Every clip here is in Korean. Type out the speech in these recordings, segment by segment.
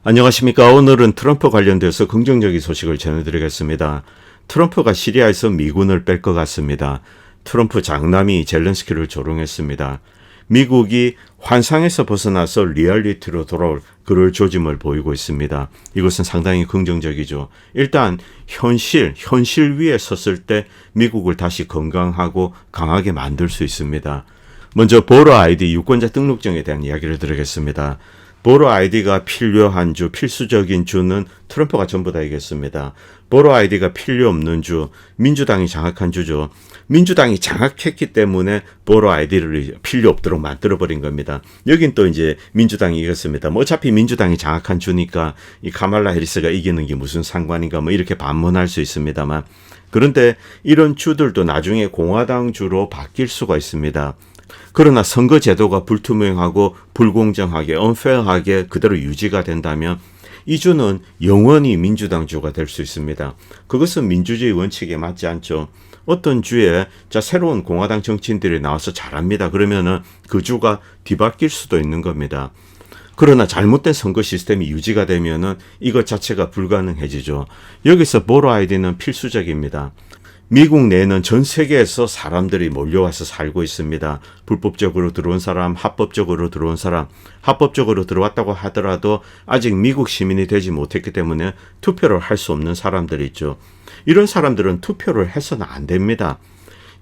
안녕하십니까. 오늘은 트럼프 관련돼서 긍정적인 소식을 전해드리겠습니다. 트럼프가 시리아에서 미군을 뺄 것 같습니다. 트럼프 장남이 젤렌스키를 조롱했습니다. 미국이 환상에서 벗어나서 리얼리티로 돌아올 그럴 조짐을 보이고 있습니다. 이것은 상당히 긍정적이죠. 일단 현실 위에 섰을 때 미국을 다시 건강하고 강하게 만들 수 있습니다. 먼저 보러 아이디 유권자 등록증에 대한 이야기를 드리겠습니다. 보러 아이디가 필요한 주, 필수적인 주는 트럼프가 전부 다 이겼습니다. 보러 아이디가 필요 없는 주, 민주당이 장악한 주죠. 민주당이 장악했기 때문에 보러 아이디를 필요 없도록 만들어버린 겁니다. 여긴 또 이제 민주당이 이겼습니다. 뭐 어차피 민주당이 장악한 주니까 이 카말라 해리스가 이기는 게 무슨 상관인가 뭐 이렇게 반문할 수 있습니다만, 그런데 이런 주들도 나중에 공화당 주로 바뀔 수가 있습니다. 그러나 선거 제도가 불투명하고 불공정하게 unfair하게 그대로 유지가 된다면 이 주는 영원히 민주당 주가 될 수 있습니다. 그것은 민주주의 원칙에 맞지 않죠. 어떤 주에 새로운 공화당 정치인들이 나와서 잘합니다. 그러면은 그 주가 뒤바뀔 수도 있는 겁니다. 그러나 잘못된 선거 시스템이 유지가 되면은 이것 자체가 불가능해지죠. 여기서 보러 아이디는 필수적입니다. 미국 내에는 전 세계에서 사람들이 몰려와서 살고 있습니다. 불법적으로 들어온 사람, 합법적으로 들어온 사람, 합법적으로 들어왔다고 하더라도 아직 미국 시민이 되지 못했기 때문에 투표를 할 수 없는 사람들이 있죠. 이런 사람들은 투표를 해서는 안 됩니다.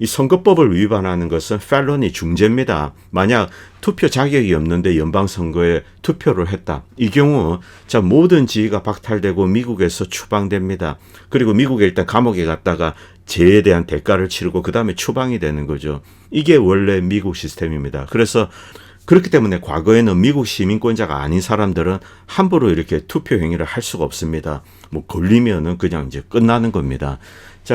이 선거법을 위반하는 것은 펠러니 중죄입니다. 만약 투표 자격이 없는데 연방선거에 투표를 했다. 이 경우 모든 지위가 박탈되고 미국에서 추방됩니다. 그리고 미국에 일단 감옥에 갔다가 죄에 대한 대가를 치르고 그 다음에 추방이 되는 거죠. 이게 원래 미국 시스템입니다. 그래서 그렇기 때문에 과거에는 미국 시민권자가 아닌 사람들은 함부로 이렇게 투표 행위를 할 수가 없습니다. 뭐 걸리면은 그냥 이제 끝나는 겁니다.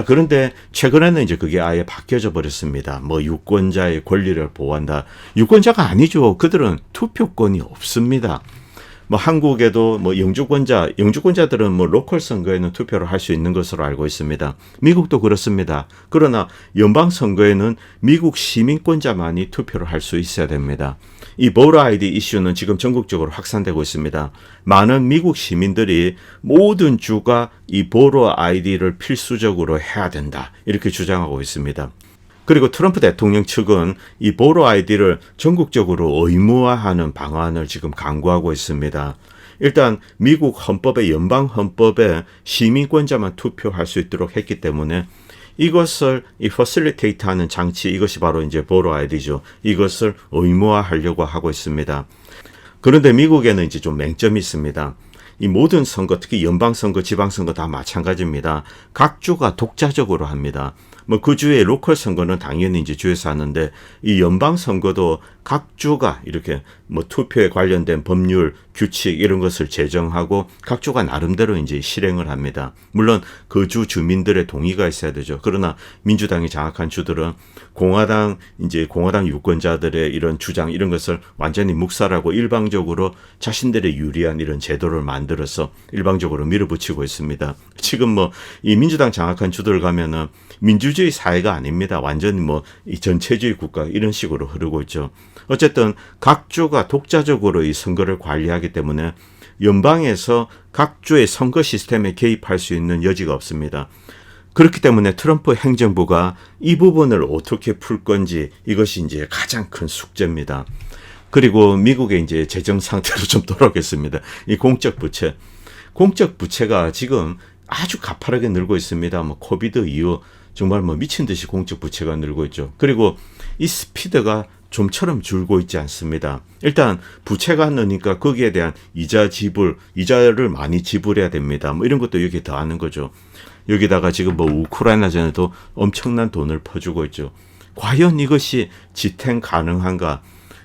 그런데 최근에는 이제 그게 아예 바뀌어져 버렸습니다. 뭐 유권자의 권리를 보호한다. 유권자가 아니죠. 그들은 투표권이 없습니다. 뭐 한국에도 뭐 영주권자들은 뭐 로컬 선거에는 투표를 할 수 있는 것으로 알고 있습니다. 미국도 그렇습니다. 그러나 연방 선거에는 미국 시민권자만이 투표를 할 수 있어야 됩니다. 이 보러 아이디 이슈는 지금 전국적으로 확산되고 있습니다. 많은 미국 시민들이 모든 주가 이 보러 아이디를 필수적으로 해야 된다. 이렇게 주장하고 있습니다. 그리고 트럼프 대통령 측은 이 보러 아이디를 전국적으로 의무화하는 방안을 지금 강구하고 있습니다. 일단 미국 헌법의 연방 헌법에 시민권자만 투표할 수 있도록 했기 때문에 이것을 이 퍼실리테이트 하는 장치, 이것이 바로 이제 보러 아이디죠. 이것을 의무화하려고 하고 있습니다. 그런데 미국에는 이제 좀 맹점이 있습니다. 이 모든 선거, 특히 연방선거, 지방선거 다 마찬가지입니다. 각 주가 독자적으로 합니다. 뭐 그 주의 로컬 선거는 당연히 이제 주에서 하는데 이 연방 선거도 각 주가 이렇게 뭐 투표에 관련된 법률, 규칙 이런 것을 제정하고 각 주가 나름대로 이제 실행을 합니다. 물론 그 주 주민들의 동의가 있어야 되죠. 그러나 민주당이 장악한 주들은 공화당 유권자들의 이런 주장 이런 것을 완전히 묵살하고 일방적으로 자신들의 유리한 이런 제도를 만들어서 일방적으로 밀어붙이고 있습니다. 지금 뭐 이 민주당 장악한 주들 가면은 민주주의 사회가 아닙니다. 완전히 뭐 이 전체주의 국가 이런 식으로 흐르고 있죠. 어쨌든 각 주가 독자적으로 이 선거를 관리하기 때문에 연방에서 각 주의 선거 시스템에 개입할 수 있는 여지가 없습니다. 그렇기 때문에 트럼프 행정부가 이 부분을 어떻게 풀 건지 이것이 이제 가장 큰 숙제입니다. 그리고 미국의 이제 재정 상태로 좀 돌아오겠습니다. 이 공적 부채가 지금 아주 가파르게 늘고 있습니다. 뭐 코비드 이후 정말 뭐 미친 듯이 공적 부채가 늘고 있죠. 그리고 이 스피드가 좀처럼 줄고 있지 않습니다. 일단 부채가 느니까 거기에 대한 이자를 많이 지불해야 됩니다. 뭐 이런 것도 여기에 더하는 거죠. 여기다가 지금 뭐 우크라이나전에도 엄청난 돈을 퍼주고 있죠. 과연 이것이 지탱 가능한가?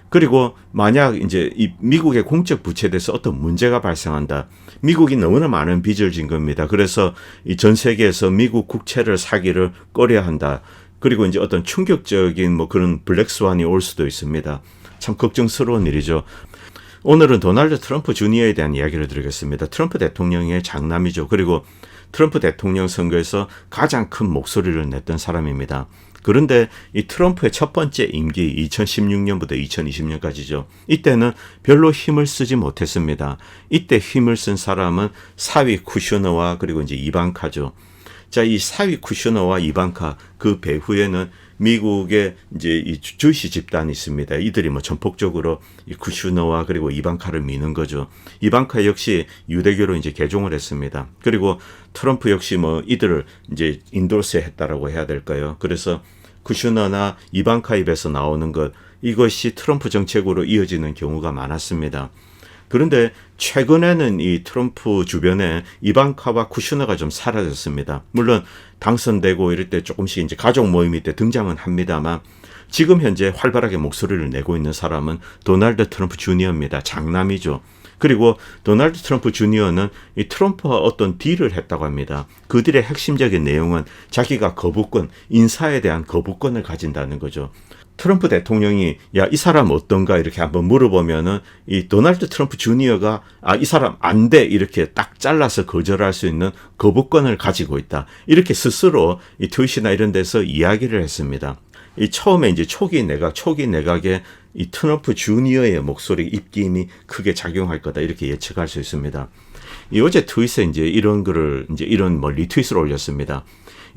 그리고 만약 이제 이 미국의 공적 부채에 대해서 어떤 문제가 발생한다. 미국이 너무나 많은 빚을 진 겁니다. 그래서 이 전 세계에서 미국 국채를 사기를 꺼려 한다. 그리고 이제 어떤 충격적인 뭐 그런 블랙스완이 올 수도 있습니다. 참 걱정스러운 일이죠. 오늘은 도널드 트럼프 주니어에 대한 이야기를 드리겠습니다. 트럼프 대통령의 장남이죠. 그리고 트럼프 대통령 선거에서 가장 큰 목소리를 냈던 사람입니다. 그런데 이 트럼프의 첫 번째 임기 2016년부터 2020년까지죠. 이때는 별로 힘을 쓰지 못했습니다. 이때 힘을 쓴 사람은 사위 쿠셔너와 그리고 이제 이방카죠. 자, 이 사위 쿠셔너와 이방카 그 배후에는 미국의 이제 이 주시 집단이 있습니다. 이들이 뭐 전폭적으로 이 쿠슈너와 그리고 이방카를 미는 거죠. 이방카 역시 유대교로 이제 개종을 했습니다. 그리고 트럼프 역시 뭐 이들을 이제 인도스 했다라고 해야 될까요? 그래서 쿠슈너나 이방카 입에서 나오는 것, 이것이 트럼프 정책으로 이어지는 경우가 많았습니다. 그런데 최근에는 이 트럼프 주변에 이방카와 쿠슈너가 좀 사라졌습니다. 물론 당선되고 이럴 때 조금씩 이제 가족 모임일 때 등장은 합니다만 지금 현재 활발하게 목소리를 내고 있는 사람은 도널드 트럼프 주니어입니다. 장남이죠. 그리고 도널드 트럼프 주니어는 이 트럼프와 어떤 딜을 했다고 합니다. 그 딜의 핵심적인 내용은 자기가 거부권, 인사에 대한 거부권을 가진다는 거죠. 트럼프 대통령이 야, 이 사람 어떤가 이렇게 한번 물어보면은 이 도널드 트럼프 주니어가 이 사람 안 돼 이렇게 딱 잘라서 거절할 수 있는 거부권을 가지고 있다. 이렇게 스스로 이 트윗이나 이런 데서 이야기를 했습니다. 이 처음에 이제 초기 내각에 이 트럼프 주니어의 목소리 입김이 크게 작용할 거다 이렇게 예측할 수 있습니다. 이 어제 트윗에 이제 이런 글을 이제 이런 뭐 리트윗을 올렸습니다.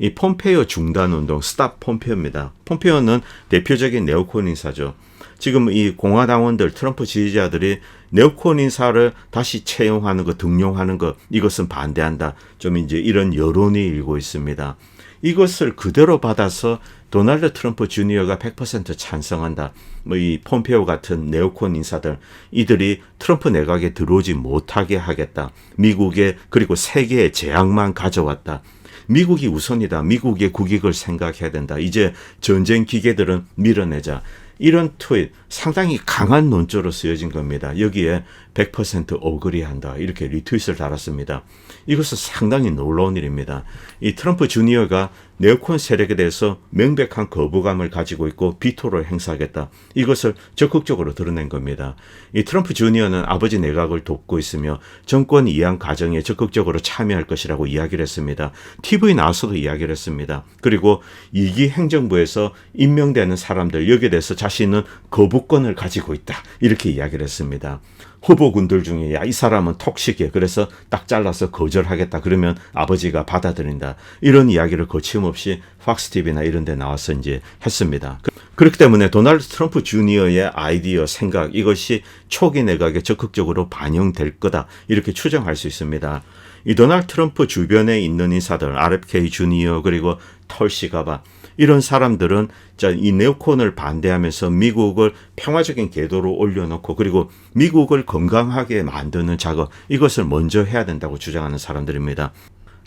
이 폼페이오 중단 운동 스탑 폼페이오입니다. 폼페이오는 대표적인 네오콘 인사죠. 지금 이 공화당원들 트럼프 지지자들이 네오콘 인사를 다시 채용하는 것, 등용하는 것 이것은 반대한다. 좀 이제 이런 여론이 일고 있습니다. 이것을 그대로 받아서 도널드 트럼프 주니어가 100% 찬성한다. 뭐 이 폼페이오 같은 네오콘 인사들 이들이 트럼프 내각에 들어오지 못하게 하겠다. 미국의 그리고 세계의 재앙만 가져왔다. 미국이 우선이다. 미국의 국익을 생각해야 된다. 이제 전쟁 기계들은 밀어내자. 이런 트윗 상당히 강한 논조로 쓰여진 겁니다. 여기에 100% 어그리한다. 이렇게 리트윗을 달았습니다. 이것은 상당히 놀라운 일입니다. 이 트럼프 주니어가 네오콘 세력에 대해서 명백한 거부감을 가지고 있고 비토를 행사하겠다. 이것을 적극적으로 드러낸 겁니다. 이 트럼프 주니어는 아버지 내각을 돕고 있으며 정권 이양 과정에 적극적으로 참여할 것이라고 이야기를 했습니다. TV 나와서도 이야기를 했습니다. 그리고 2기 행정부에서 임명되는 사람들 여기에 대해서 자신은 거부권을 가지고 있다. 이렇게 이야기를 했습니다. 후보군들 중에 야, 이 사람은 톡식이야. 그래서 딱 잘라서 거절하겠다. 그러면 아버지가 받아들인다. 이런 이야기를 거침없이 팍스TV나 이런 데 나와서 이제 했습니다. 그렇기 때문에 도널드 트럼프 주니어의 아이디어, 생각 이것이 초기 내각에 적극적으로 반영될 거다. 이렇게 추정할 수 있습니다. 이 도널드 트럼프 주변에 있는 인사들, RFK 주니어 그리고 털시 가바 이런 사람들은 이 네오콘을 반대하면서 미국을 평화적인 궤도로 올려놓고 그리고 미국을 건강하게 만드는 작업 이것을 먼저 해야 된다고 주장하는 사람들입니다.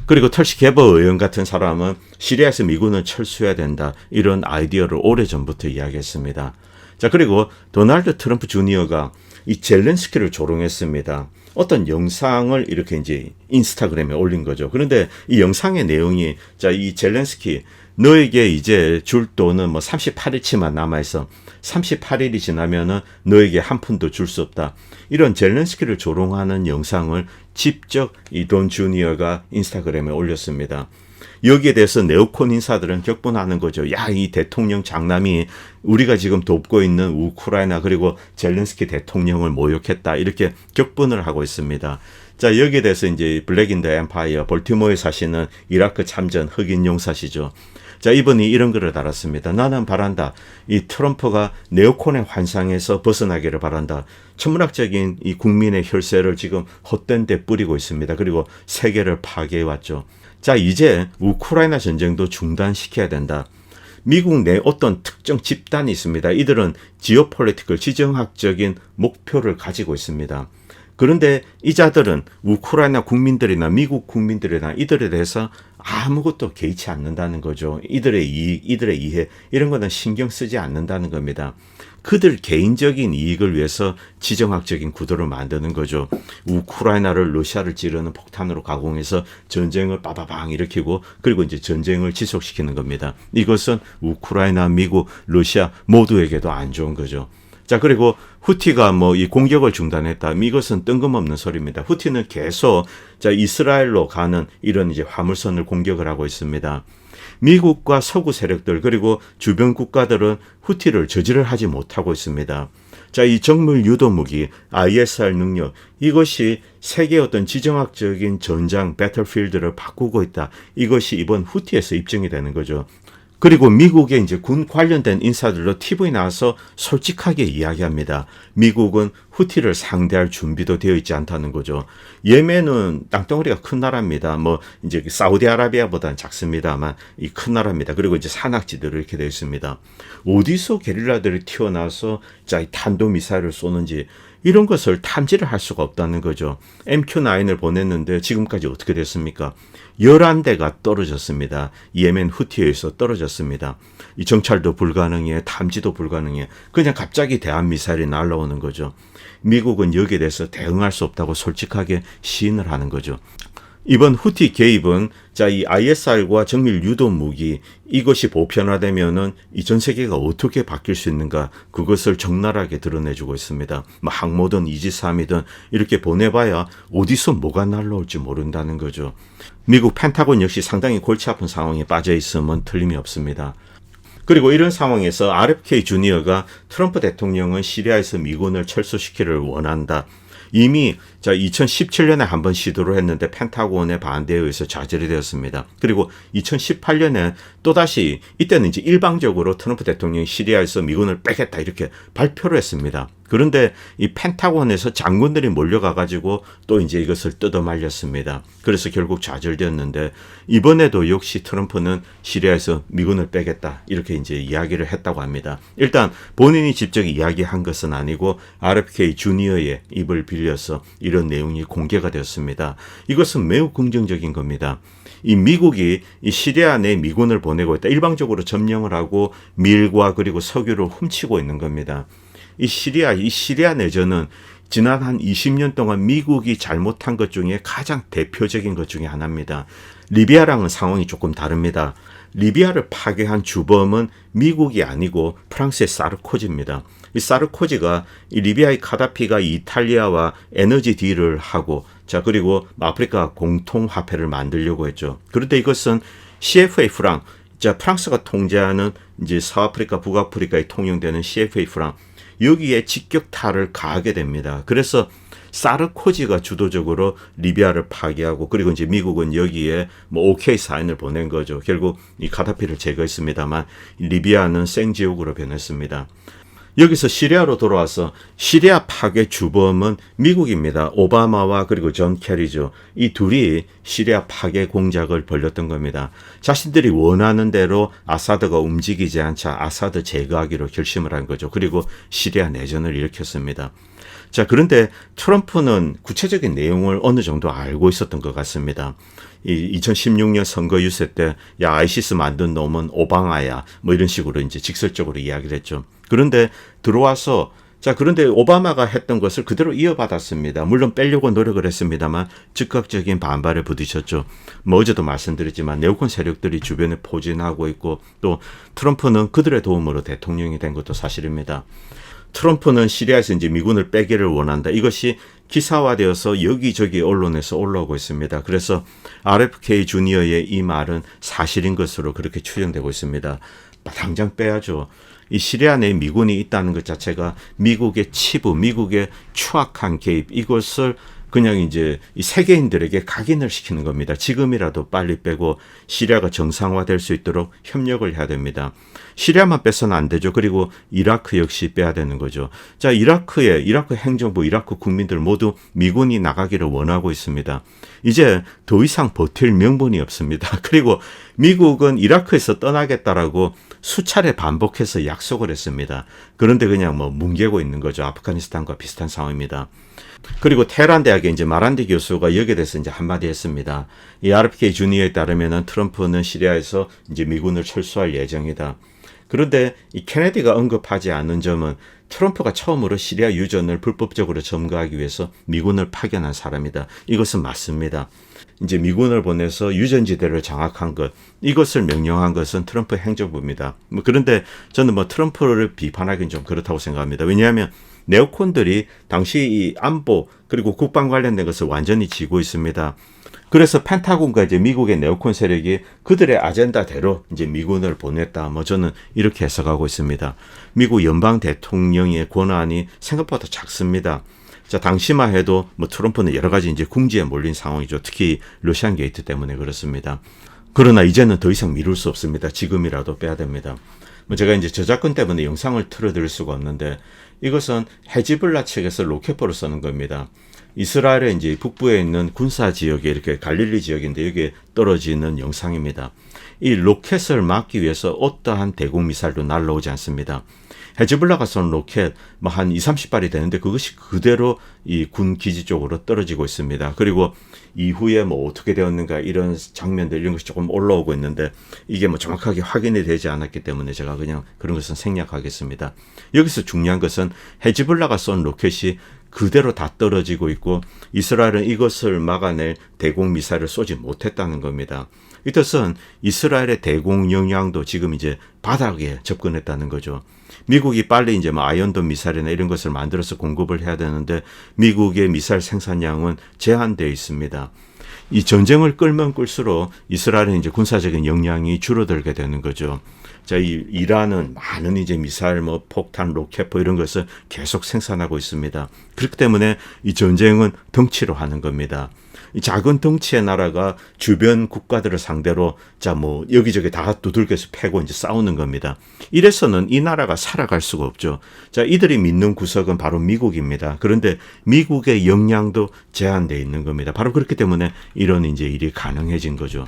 그리고 털시 게버 의원 같은 사람은 시리아에서 미군은 철수해야 된다 이런 아이디어를 오래전부터 이야기했습니다. 자, 그리고 도널드 트럼프 주니어가 이 젤렌스키를 조롱했습니다. 어떤 영상을 이렇게 이제 인스타그램에 올린 거죠. 그런데 이 영상의 내용이 이 젤렌스키 너에게 이제 줄 돈은 뭐 38일치만 남아있어. 38일이 지나면은 너에게 한 푼도 줄 수 없다. 이런 젤렌스키를 조롱하는 영상을 직접 이 돈 주니어가 인스타그램에 올렸습니다. 여기에 대해서 네오콘 인사들은 격분하는 거죠. 야, 이 대통령 장남이 우리가 지금 돕고 있는 우크라이나 그리고 젤렌스키 대통령을 모욕했다. 이렇게 격분을 하고 있습니다. 자, 여기에 대해서 이제 블랙 인 더 엠파이어 볼티모어에 사시는 이라크 참전 흑인 용사시죠. 자, 이분이 이런 글을 달았습니다. 나는 바란다. 이 트럼프가 네오콘의 환상에서 벗어나기를 바란다. 천문학적인 이 국민의 혈세를 지금 헛된 데 뿌리고 있습니다. 그리고 세계를 파괴해왔죠. 자, 이제 우크라이나 전쟁도 중단시켜야 된다. 미국 내 어떤 특정 집단이 있습니다. 이들은 지오폴리티컬 지정학적인 목표를 가지고 있습니다. 그런데 이 자들은 우크라이나 국민들이나 미국 국민들이나 이들에 대해서 아무것도 개의치 않는다는 거죠. 이들의 이익, 이들의 이해 이런 거는 신경 쓰지 않는다는 겁니다. 그들 개인적인 이익을 위해서 지정학적인 구도를 만드는 거죠. 우크라이나를 러시아를 찌르는 폭탄으로 가공해서 전쟁을 빠바방 일으키고 그리고 이제 전쟁을 지속시키는 겁니다. 이것은 우크라이나, 미국, 러시아 모두에게도 안 좋은 거죠. 자, 그리고 후티가 뭐 이 공격을 중단했다. 이것은 뜬금없는 소리입니다. 후티는 계속 자, 이스라엘로 가는 이런 이제 화물선을 공격을 하고 있습니다. 미국과 서구 세력들 그리고 주변 국가들은 후티를 저지를 하지 못하고 있습니다. 자, 이 정밀 유도 무기, ISR 능력, 이것이 세계의 어떤 지정학적인 전장, 배틀필드를 바꾸고 있다. 이것이 이번 후티에서 입증이 되는 거죠. 그리고 미국의 이제 군 관련된 인사들도 TV에 나와서 솔직하게 이야기합니다. 미국은 후티를 상대할 준비도 되어 있지 않다는 거죠. 예멘은 땅덩어리가 큰 나라입니다. 뭐 이제 사우디아라비아보다는 작습니다만 이 큰 나라입니다. 그리고 이제 산악지대로 이렇게 되어 있습니다. 어디서 게릴라들이 튀어나와서 자, 탄도 미사일을 쏘는지 이런 것을 탐지를 할 수가 없다는 거죠. MQ-9을 보냈는데 지금까지 어떻게 됐습니까? 11대가 떨어졌습니다. 예멘 후티에 의해서 떨어졌습니다. 이 정찰도 불가능해, 탐지도 불가능해. 그냥 갑자기 대한미사일이 날아오는 거죠. 미국은 여기에 대해서 대응할 수 없다고 솔직하게 시인을 하는 거죠. 이번 후티 개입은 자, 이 ISR과 정밀 유도 무기 이것이 보편화되면은 이 전 세계가 어떻게 바뀔 수 있는가 그것을 적나라하게 드러내주고 있습니다. 뭐 항모든 이지스함이든 이렇게 보내봐야 어디서 뭐가 날라올지 모른다는 거죠. 미국 펜타곤 역시 상당히 골치 아픈 상황에 빠져 있음은 틀림이 없습니다. 그리고 이런 상황에서 RFK 주니어가 트럼프 대통령은 시리아에서 미군을 철수시키기를 원한다. 이미 2017년에 한번 시도를 했는데 펜타곤의 반대에 의해서 좌절이 되었습니다. 그리고 2018년에 또다시 이때는 이제 일방적으로 트럼프 대통령이 시리아에서 미군을 빼겠다 이렇게 발표를 했습니다. 그런데 이 펜타곤에서 장군들이 몰려가가지고 또 이제 이것을 뜯어말렸습니다. 그래서 결국 좌절되었는데 이번에도 역시 트럼프는 시리아에서 미군을 빼겠다 이렇게 이제 이야기를 했다고 합니다. 일단 본인이 직접 이야기한 것은 아니고 RFK 주니어의 입을 빌려서 이런 내용이 공개가 되었습니다. 이것은 매우 긍정적인 겁니다. 이 미국이 이 시리아 내 미군을 보내고 있다. 일방적으로 점령을 하고 밀과 그리고 석유를 훔치고 있는 겁니다. 이 시리아 내전은 지난 한 20년 동안 미국이 잘못한 것 중에 가장 대표적인 것 중에 하나입니다. 리비아랑은 상황이 조금 다릅니다. 리비아를 파괴한 주범은 미국이 아니고 프랑스의 사르코지입니다. 이 사르코지가 이 리비아의 카다피가 이탈리아와 에너지 딜을 하고 자, 그리고 아프리카 공통화폐를 만들려고 했죠. 그런데 이것은 CFA 프랑, 자, 프랑스가 통제하는 이제 서아프리카, 북아프리카에 통용되는 CFA 프랑, 여기에 직격탄을 가하게 됩니다. 그래서 사르코지가 주도적으로 리비아를 파괴하고 그리고 이제 미국은 여기에 뭐 오케이 사인을 보낸 거죠. 결국 이 카다피를 제거했습니다만 리비아는 생지옥으로 변했습니다. 여기서 시리아로 돌아와서 시리아 파괴 주범은 미국입니다. 오바마와 그리고 존 캐리죠. 이 둘이 시리아 파괴 공작을 벌였던 겁니다. 자신들이 원하는 대로 아사드가 움직이지 않자 아사드 제거하기로 결심을 한 거죠. 그리고 시리아 내전을 일으켰습니다. 자, 그런데 트럼프는 구체적인 내용을 어느 정도 알고 있었던 것 같습니다. 이 2016년 선거 유세 때, 야, 아이시스 만든 놈은 오바마야. 뭐 이런 식으로 이제 직설적으로 이야기를 했죠. 그런데 들어와서, 자, 그런데 오바마가 했던 것을 그대로 이어받았습니다. 물론 빼려고 노력을 했습니다만 즉각적인 반발에 부딪혔죠. 뭐 어제도 말씀드렸지만 네오콘 세력들이 주변에 포진하고 있고 또 트럼프는 그들의 도움으로 대통령이 된 것도 사실입니다. 트럼프는 시리아에서 이제 미군을 빼기를 원한다. 이것이 기사화되어서 여기저기 언론에서 올라오고 있습니다. 그래서 RFK 주니어의 이 말은 사실인 것으로 그렇게 추정되고 있습니다. 당장 빼야죠. 이 시리아 내에 미군이 있다는 것 자체가 미국의 치부, 미국의 추악한 개입, 이것을 그냥 이제 이 세계인들에게 각인을 시키는 겁니다. 지금이라도 빨리 빼고 시리아가 정상화될 수 있도록 협력을 해야 됩니다. 시리아만 빼서는 안 되죠. 그리고 이라크 역시 빼야 되는 거죠. 자, 이라크 행정부, 이라크 국민들 모두 미군이 나가기를 원하고 있습니다. 이제 더 이상 버틸 명분이 없습니다. 그리고 미국은 이라크에서 떠나겠다라고 수차례 반복해서 약속을 했습니다. 그런데 그냥 뭐 뭉개고 있는 거죠. 아프가니스탄과 비슷한 상황입니다. 그리고 테헤란 대학의 이제 마란디 교수가 여기에 대해서 이제 한마디 했습니다. 이 RFK 주니어에 따르면은 트럼프는 시리아에서 이제 미군을 철수할 예정이다. 그런데 이 케네디가 언급하지 않은 점은 트럼프가 처음으로 시리아 유전을 불법적으로 점거하기 위해서 미군을 파견한 사람이다. 이것은 맞습니다. 이제 미군을 보내서 유전지대를 장악한 것, 이것을 명령한 것은 트럼프 행정부입니다. 그런데 저는 트럼프를 비판하기는 좀 그렇다고 생각합니다. 왜냐하면 네오콘들이 당시 이 안보 그리고 국방 관련된 것을 완전히 쥐고 있습니다. 그래서 펜타곤과 이제 미국의 네오콘 세력이 그들의 아젠다대로 이제 미군을 보냈다. 저는 이렇게 해석하고 있습니다. 미국 연방 대통령의 권한이 생각보다 작습니다. 자, 당시만 해도 트럼프는 여러 가지 이제 궁지에 몰린 상황이죠. 특히 러시안 게이트 때문에 그렇습니다. 그러나 이제는 더 이상 미룰 수 없습니다. 지금이라도 빼야 됩니다. 제가 이제 저작권 때문에 영상을 틀어드릴 수가 없는데 이것은 헤즈볼라 측에서 로켓포를 쏘는 겁니다. 이스라엘의 이제 북부에 있는 군사 지역에 이렇게 갈릴리 지역인데 여기에 떨어지는 영상입니다. 이 로켓을 막기 위해서 어떠한 대공 미사일도 날라오지 않습니다. 헤즈볼라가 쏜 로켓 한 20-30발이 되는데 그것이 그대로 이 군 기지 쪽으로 떨어지고 있습니다. 그리고 이후에 어떻게 되었는가 이런 장면들 이런 것이 조금 올라오고 있는데 이게 정확하게 확인이 되지 않았기 때문에 제가 그냥 그런 것은 생략하겠습니다. 여기서 중요한 것은 헤즈볼라가 쏜 로켓이 그대로 다 떨어지고 있고 이스라엘은 이것을 막아낼 대공 미사일을 쏘지 못했다는 겁니다. 이 뜻은 이스라엘의 대공 역량도 지금 이제 바닥에 접근했다는 거죠. 미국이 빨리 이제 아이언돔 미사일이나 이런 것을 만들어서 공급을 해야 되는데 미국의 미사일 생산량은 제한되어 있습니다. 이 전쟁을 끌면 끌수록 이스라엘은 이제 군사적인 역량이 줄어들게 되는 거죠. 자, 이 이란은 많은 이제 미사일, 폭탄, 로켓포 이런 것을 계속 생산하고 있습니다. 그렇기 때문에 이 전쟁은 덩치로 하는 겁니다. 이 작은 덩치의 나라가 주변 국가들을 상대로 여기저기 다 두들겨서 패고 이제 싸우는 겁니다. 이래서는 이 나라가 살아갈 수가 없죠. 자, 이들이 믿는 구석은 바로 미국입니다. 그런데 미국의 역량도 제한되어 있는 겁니다. 바로 그렇기 때문에 이런 이제 일이 가능해진 거죠.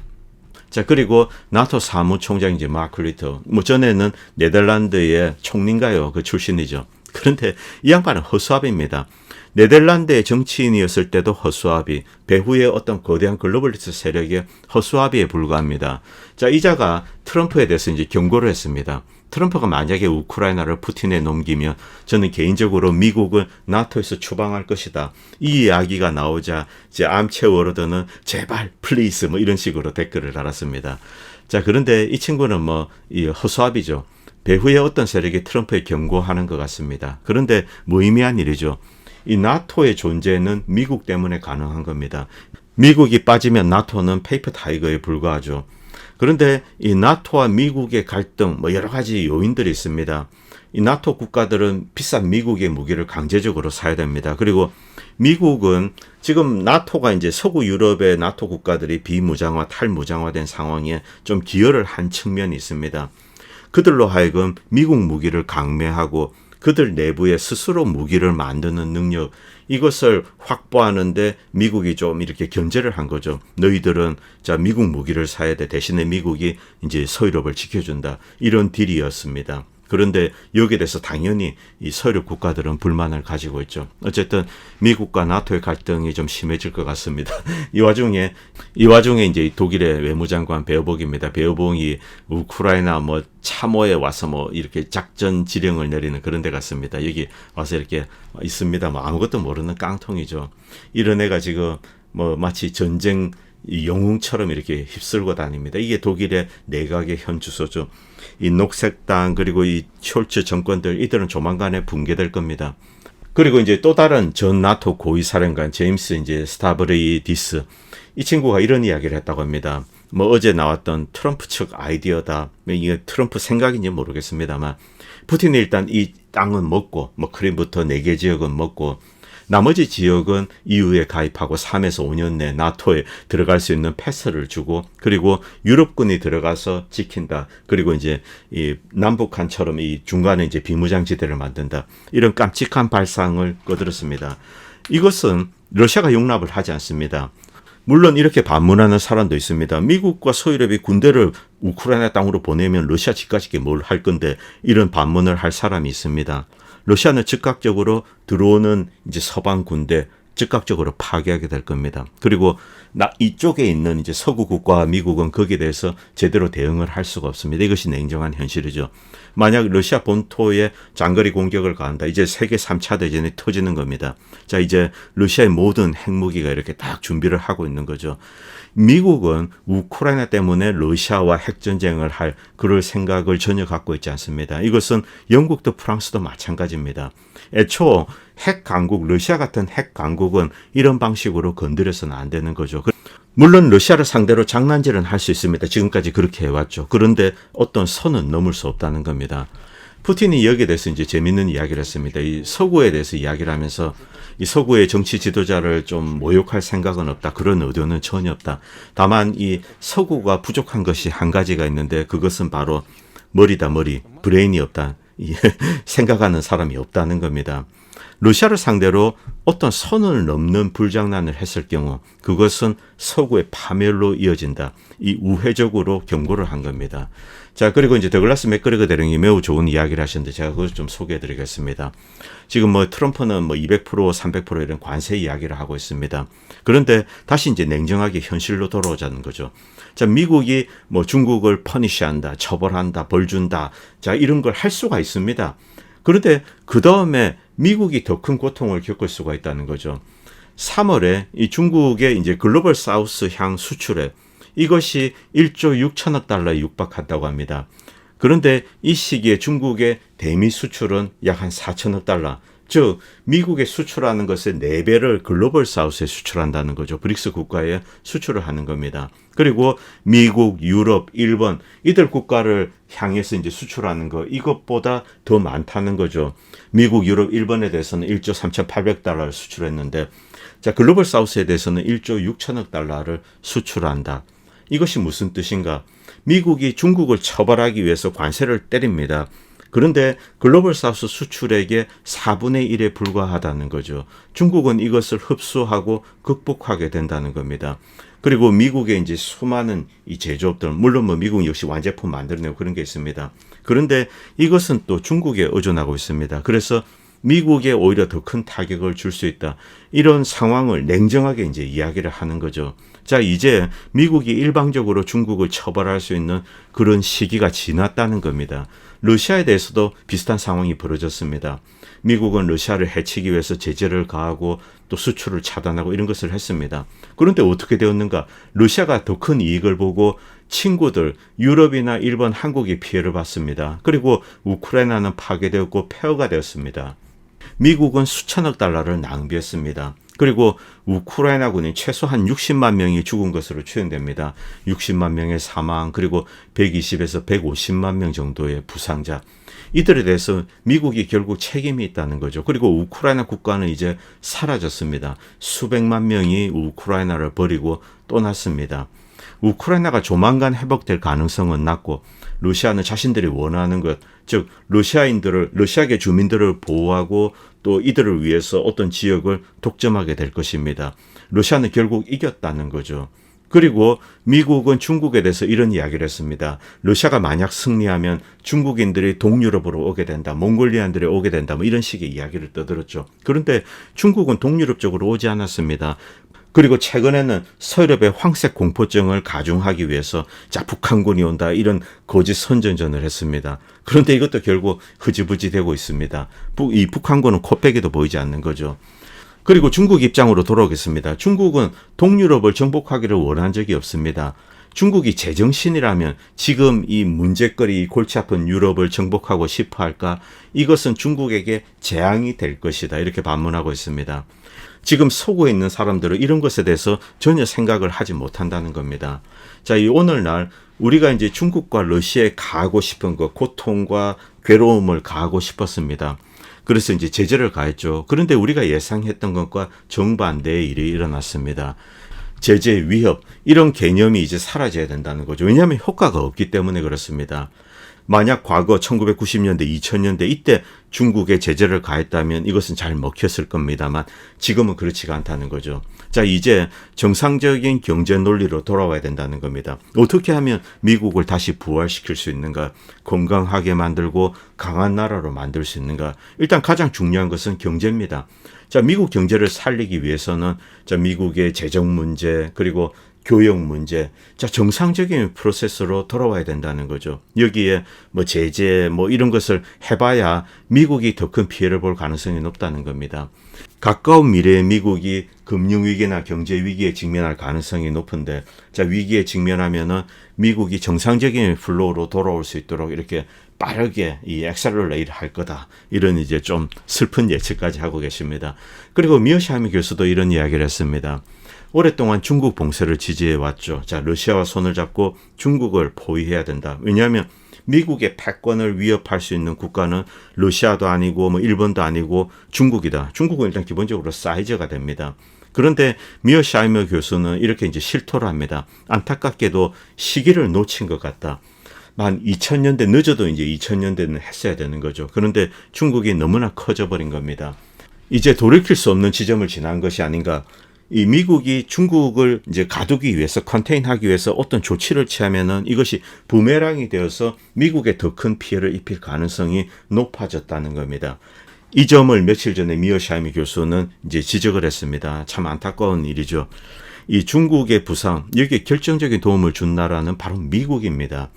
자, 그리고 나토 사무총장 이제 마크 리터, 전에는 네덜란드의 총리인가요? 그 출신이죠. 그런데 이 양반은 허수아비입니다. 네덜란드의 정치인이었을 때도 허수아비, 배후의 어떤 거대한 글로벌리스트 세력의 허수아비에 불과합니다. 자, 이자가 트럼프에 대해서 이제 경고를 했습니다. 트럼프가 만약에 우크라이나를 푸틴에 넘기면 저는 개인적으로 미국을 나토에서 추방할 것이다. 이 이야기가 나오자 이제 암체 워로드는 제발 플리즈 이런 식으로 댓글을 달았습니다. 자, 그런데 이 친구는 이 허수아비죠. 배후의 어떤 세력이 트럼프에 경고하는 것 같습니다. 그런데 무의미한 일이죠. 이 나토의 존재는 미국 때문에 가능한 겁니다. 미국이 빠지면 나토는 페이퍼 타이거에 불과하죠. 그런데 이 나토와 미국의 갈등 여러 가지 요인들이 있습니다. 이 나토 국가들은 비싼 미국의 무기를 강제적으로 사야 됩니다. 그리고 미국은 지금 나토가 이제 서구 유럽의 나토 국가들이 비무장화, 탈무장화된 상황에 좀 기여를 한 측면이 있습니다. 그들로 하여금 미국 무기를 강매하고 그들 내부에 스스로 무기를 만드는 능력, 이것을 확보하는데 미국이 좀 이렇게 견제를 한 거죠. 너희들은 미국 무기를 사야 돼. 대신에 미국이 이제 서유럽을 지켜준다. 이런 딜이었습니다. 그런데 여기에 대해서 당연히 이 서유럽 국가들은 불만을 가지고 있죠. 어쨌든 미국과 나토의 갈등이 좀 심해질 것 같습니다. 이 와중에 이제 독일의 외무장관 베어복입니다. 베어복이 우크라이나 참호에 와서 이렇게 작전 지령을 내리는 그런 데 같습니다. 여기 와서 이렇게 있습니다. 아무것도 모르는 깡통이죠. 이런 애가 지금 마치 전쟁 영웅처럼 이렇게 휩쓸고 다닙니다. 이게 독일의 내각의 현 주소죠. 이 녹색당 그리고 이 숄츠 정권들 이들은 조만간에 붕괴될 겁니다. 그리고 이제 또 다른 전 나토 고위 사령관 제임스 이제 스타브레이디스, 이 친구가 이런 이야기를 했다고 합니다. 어제 나왔던 트럼프 측 아이디어다. 이게 트럼프 생각인지 모르겠습니다만 푸틴이 일단 이 땅은 먹고 크림부터 4개 지역은 먹고 나머지 지역은 EU에 가입하고 3에서 5년 내 나토에 들어갈 수 있는 패스를 주고 그리고 유럽군이 들어가서 지킨다. 그리고 이제 이 남북한처럼 이 중간에 이제 비무장지대를 만든다. 이런 깜찍한 발상을 거들었습니다. 이것은 러시아가 용납을 하지 않습니다. 물론 이렇게 반문하는 사람도 있습니다. 미국과 서유럽이 군대를 우크라이나 땅으로 보내면 러시아 집까지 뭘 할 건데 이런 반문을 할 사람이 있습니다. 러시아는 즉각적으로 들어오는 이제 서방 군대, 즉각적으로 파괴하게 될 겁니다. 그리고 이쪽에 있는 이제 서구 국가와 미국은 거기에 대해서 제대로 대응을 할 수가 없습니다. 이것이 냉정한 현실이죠. 만약 러시아 본토에 장거리 공격을 가한다. 이제 세계 3차 대전이 터지는 겁니다. 자, 이제 러시아의 모든 핵무기가 이렇게 딱 준비를 하고 있는 거죠. 미국은 우크라이나 때문에 러시아와 핵전쟁을 할 그럴 생각을 전혀 갖고 있지 않습니다. 이것은 영국도 프랑스도 마찬가지입니다. 애초 핵 강국, 러시아 같은 핵 강국은 이런 방식으로 건드려서는 안 되는 거죠. 물론 러시아를 상대로 장난질은 할 수 있습니다. 지금까지 그렇게 해왔죠. 그런데 어떤 선은 넘을 수 없다는 겁니다. 푸틴이 여기에 대해서 이제 재밌는 이야기를 했습니다. 이 서구에 대해서 이야기를 하면서 이 서구의 정치 지도자를 좀 모욕할 생각은 없다. 그런 의도는 전혀 없다. 다만 이 서구가 부족한 것이 한 가지가 있는데 그것은 바로 머리다, 머리. 브레인이 없다. 생각하는 사람이 없다는 겁니다. 러시아를 상대로 어떤 선을 넘는 불장난을 했을 경우 그것은 서구의 파멸로 이어진다. 이 우회적으로 경고를 한 겁니다. 자, 그리고 이제 더글라스 맥그리거 대령이 매우 좋은 이야기를 하셨는데 제가 그것을 좀 소개해 드리겠습니다. 지금 트럼프는 200%, 300% 이런 관세 이야기를 하고 있습니다. 그런데 다시 이제 냉정하게 현실로 돌아오자는 거죠. 자, 미국이 중국을 퍼니시한다, 처벌한다, 벌 준다. 자, 이런 걸 할 수가 있습니다. 그런데 그 다음에 미국이 더 큰 고통을 겪을 수가 있다는 거죠. 3월에 이 중국의 이제 글로벌 사우스 향 수출액 이것이 1조 6천억 달러에 육박한다고 합니다. 그런데 이 시기에 중국의 대미 수출은 약 한 4천억 달러. 즉 미국에 수출하는 것의 4배를 글로벌 사우스에 수출한다는 거죠. 브릭스 국가에 수출을 하는 겁니다. 그리고 미국, 유럽, 일본 이들 국가를 향해서 이제 수출하는 거 이것보다 더 많다는 거죠. 미국, 유럽, 일본에 대해서는 1조 3,800달러를 수출했는데 자, 글로벌 사우스에 대해서는 1조 6천억 달러를 수출한다. 이것이 무슨 뜻인가? 미국이 중국을 처벌하기 위해서 관세를 때립니다. 그런데 글로벌 사우스 수출액의 4분의 1에 불과하다는 거죠. 중국은 이것을 흡수하고 극복하게 된다는 겁니다. 그리고 미국의 이제 수많은 이 제조업들, 물론 미국 역시 완제품 만들어내고 그런 게 있습니다. 그런데 이것은 또 중국에 의존하고 있습니다. 그래서 미국에 오히려 더 큰 타격을 줄 수 있다. 이런 상황을 냉정하게 이제 이야기를 하는 거죠. 자, 이제 미국이 일방적으로 중국을 처벌할 수 있는 그런 시기가 지났다는 겁니다. 러시아에 대해서도 비슷한 상황이 벌어졌습니다. 미국은 러시아를 해치기 위해서 제재를 가하고 또 수출을 차단하고 이런 것을 했습니다. 그런데 어떻게 되었는가? 러시아가 더 큰 이익을 보고 친구들, 유럽이나 일본, 한국이 피해를 봤습니다. 그리고 우크라이나는 파괴되었고 폐허가 되었습니다. 미국은 수천억 달러를 낭비했습니다. 그리고 우크라이나군이 최소한 60만 명이 죽은 것으로 추정됩니다. 60만 명의 사망, 그리고 120에서 150만 명 정도의 부상자. 이들에 대해서 미국이 결국 책임이 있다는 거죠. 그리고 우크라이나 국가는 이제 사라졌습니다. 수백만 명이 우크라이나를 버리고 떠났습니다. 우크라이나가 조만간 회복될 가능성은 낮고 러시아는 자신들이 원하는 것, 즉 러시아계 주민들을 보호하고 또 이들을 위해서 어떤 지역을 독점하게 될 것입니다. 러시아는 결국 이겼다는 거죠. 그리고 미국은 중국에 대해서 이런 이야기를 했습니다. 러시아가 만약 승리하면 중국인들이 동유럽으로 오게 된다. 몽골리안들이 오게 된다. 이런 식의 이야기를 떠들었죠. 그런데 중국은 동유럽 쪽으로 오지 않았습니다. 그리고 최근에는 서유럽의 황색 공포증을 가중하기 위해서 자, 북한군이 온다 이런 거짓 선전전을 했습니다. 그런데 이것도 결국 흐지부지 되고 있습니다. 이 북한군은 코빼기도 보이지 않는 거죠. 그리고 중국 입장으로 돌아오겠습니다. 중국은 동유럽을 정복하기를 원한 적이 없습니다. 중국이 제정신이라면 지금 이 문제거리 골치 아픈 유럽을 정복하고 싶어 할까? 이것은 중국에게 재앙이 될 것이다. 이렇게 반문하고 있습니다. 지금 서구에 있는 사람들은 이런 것에 대해서 전혀 생각을 하지 못한다는 겁니다. 자, 이 오늘날 우리가 이제 중국과 러시아에 가하고 싶은 것, 고통과 괴로움을 가하고 싶었습니다. 그래서 이제 제재를 가했죠. 그런데 우리가 예상했던 것과 정반대의 일이 일어났습니다. 제재, 위협 이런 개념이 이제 사라져야 된다는 거죠. 왜냐하면 효과가 없기 때문에 그렇습니다. 만약 과거 1990년대, 2000년대 이때 중국에 제재를 가했다면 이것은 잘 먹혔을 겁니다만 지금은 그렇지가 않다는 거죠. 자, 이제 정상적인 경제 논리로 돌아와야 된다는 겁니다. 어떻게 하면 미국을 다시 부활시킬 수 있는가? 건강하게 만들고 강한 나라로 만들 수 있는가? 일단 가장 중요한 것은 경제입니다. 자, 미국 경제를 살리기 위해서는 자, 미국의 재정 문제 그리고 교역 문제, 자, 정상적인 프로세스로 돌아와야 된다는 거죠. 여기에 뭐 제재 뭐 이런 것을 해봐야 미국이 더 큰 피해를 볼 가능성이 높다는 겁니다. 가까운 미래에 미국이 금융위기나 경제위기에 직면할 가능성이 높은데, 자, 위기에 직면하면은 미국이 정상적인 플로우로 돌아올 수 있도록 이렇게 빠르게 이 엑셀러레이트 할 거다. 이런 이제 좀 슬픈 예측까지 하고 계십니다. 그리고 미어샤이머 교수도 이런 이야기를 했습니다. 오랫동안 중국 봉쇄를 지지해 왔죠. 자, 러시아와 손을 잡고 중국을 포위해야 된다. 왜냐하면 미국의 패권을 위협할 수 있는 국가는 러시아도 아니고 뭐 일본도 아니고 중국이다. 중국은 일단 기본적으로 사이즈가 됩니다. 그런데 미어샤이머 교수는 이렇게 이제 실토를 합니다. 안타깝게도 시기를 놓친 것 같다. 한 2000년대 늦어도 이제 2000년대는 했어야 되는 거죠. 그런데 중국이 너무나 커져버린 겁니다. 이제 돌이킬 수 없는 지점을 지난 것이 아닌가. 이 미국이 중국을 이제 가두기 위해서 컨테인하기 위해서 어떤 조치를 취하면은 이것이 부메랑이 되어서 미국에 더 큰 피해를 입힐 가능성이 높아졌다는 겁니다. 이 점을 며칠 전에 미어샤이머 교수는 이제 지적을 했습니다. 참 안타까운 일이죠. 이 중국의 부상, 여기에 결정적인 도움을 준 나라는 바로 미국입니다.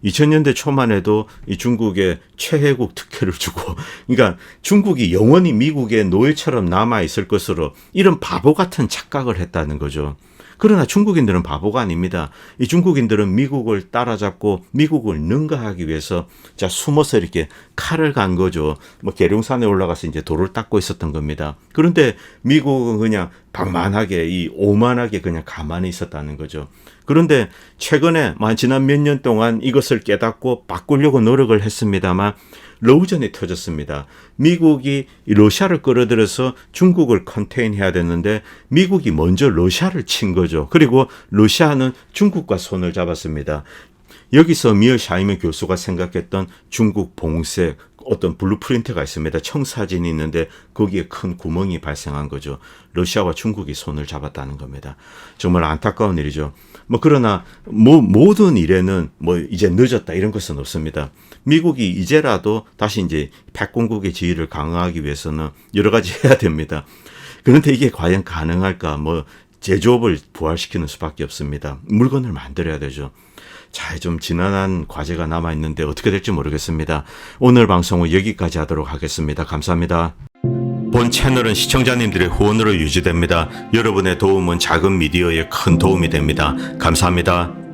2000년대 초만 해도 이 중국에 최혜국 특혜를 주고, 그러니까 중국이 영원히 미국의 노예처럼 남아있을 것으로 이런 바보 같은 착각을 했다는 거죠. 그러나 중국인들은 바보가 아닙니다. 이 중국인들은 미국을 따라잡고 미국을 능가하기 위해서 자, 숨어서 이렇게 칼을 간 거죠. 뭐 계룡산에 올라가서 이제 돌을 닦고 있었던 겁니다. 그런데 미국은 그냥 방만하게 이 오만하게 그냥 가만히 있었다는 거죠. 그런데 최근에 지난 몇 년 동안 이것을 깨닫고 바꾸려고 노력을 했습니다만 러우전이 터졌습니다. 미국이 러시아를 끌어들여서 중국을 컨테인해야 되는데 미국이 먼저 러시아를 친 거죠. 그리고 러시아는 중국과 손을 잡았습니다. 여기서 미어샤이머 교수가 생각했던 중국 봉쇄 어떤 블루프린트가 있습니다. 청사진이 있는데 거기에 큰 구멍이 발생한 거죠. 러시아와 중국이 손을 잡았다는 겁니다. 정말 안타까운 일이죠. 그러나 모든 일에는 이제 늦었다 이런 것은 없습니다. 미국이 이제라도 다시 이제 패권국의 지위를 강화하기 위해서는 여러 가지 해야 됩니다. 그런데 이게 과연 가능할까? 제조업을 부활시키는 수밖에 없습니다. 물건을 만들어야 되죠. 자, 좀 지난한 과제가 남아있는데 어떻게 될지 모르겠습니다. 오늘 방송은 여기까지 하도록 하겠습니다. 감사합니다. 본 채널은 시청자님들의 후원으로 유지됩니다. 여러분의 도움은 작은 미디어에 큰 도움이 됩니다. 감사합니다.